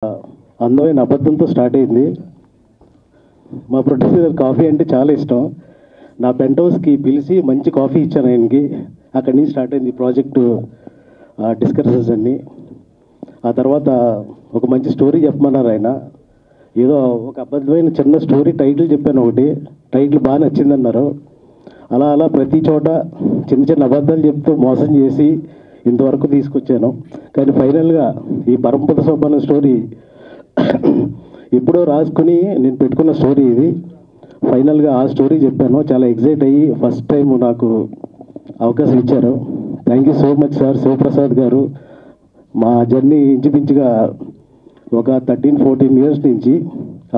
అందమైన అబద్ధంతో స్టార్ట్ అయింది. మా ప్రొడ్యూసర్ కాఫీ అంటే చాలా ఇష్టం. నా పెంట్ హౌస్కి పిలిచి మంచి కాఫీ ఇచ్చాను ఆయనకి. అక్కడి నుంచి స్టార్ట్ అయింది ప్రాజెక్టు డిస్కషన్స్ అన్నీ. ఆ తర్వాత ఒక మంచి స్టోరీ చెప్పమన్నారు ఆయన. ఏదో ఒక అబద్ధమైన చిన్న స్టోరీ టైటిల్ చెప్పాను ఒకటి. టైటిల్ బాగా నచ్చిందన్నారు. అలా అలా ప్రతి చోట చిన్న చిన్న అబద్ధాలు చెప్తూ మోసం చేసి ఇంతవరకు తీసుకొచ్చాను. కానీ ఫైనల్గా ఈ పరమపద సోపాన స్టోరీ ఎప్పుడో రాసుకుని నేను పెట్టుకున్న స్టోరీ ఇది. ఫైనల్గా ఆ స్టోరీ చెప్పాను. చాలా ఎగ్జైట్ అయ్యి ఫస్ట్ టైం నాకు అవకాశం ఇచ్చారు. Thank you so much sir. Shivaprasad గారు మా జర్నీ ఇంచుమించుగా ఒక 13-14 ఇయర్స్ నుంచి,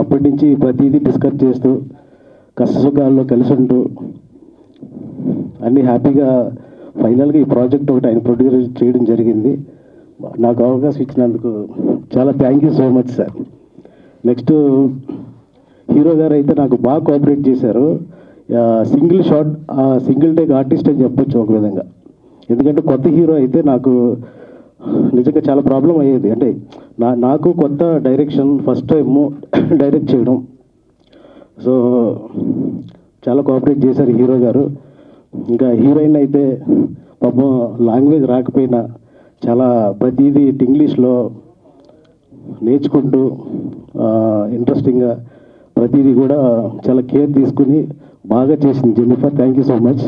అప్పటి నుంచి ప్రతిదీ డిస్కస్ చేస్తూ కష్టసుఖాల్లో కలిసి ఉంటూ అన్నీ హ్యాపీగా ఫైనల్గా ఈ ప్రాజెక్ట్ ఒకటి ఆయన ప్రొడ్యూస్ చేయడం జరిగింది. నాకు అవకాశం ఇచ్చినందుకు చాలా thank you so much sir. Next hero గారు అయితే నాకు బాగా కోఆపరేట్ చేశారు. Single shot single take artist అని చెప్పొచ్చు ఒక విధంగా. ఎందుకంటే కొత్త హీరో అయితే నాకు నిజంగా చాలా ప్రాబ్లం అయ్యేది. అంటే నాకు కొత్త డైరెక్షన్, ఫస్ట్ టైము డైరెక్ట్ చేయడం. సో చాలా కోఆపరేట్ చేశారు హీరో గారు. ఇంకా హీరోయిన్ అయితే పాపం లాంగ్వేజ్ రాకపోయినా చాలా ప్రతిదీ ఇంగ్లీష్లో నేర్చుకుంటూ ఇంట్రెస్టింగ్గా ప్రతిదీ కూడా చాలా కేర్ తీసుకుని బాగా చేసింది Jennifer. Thank you so much.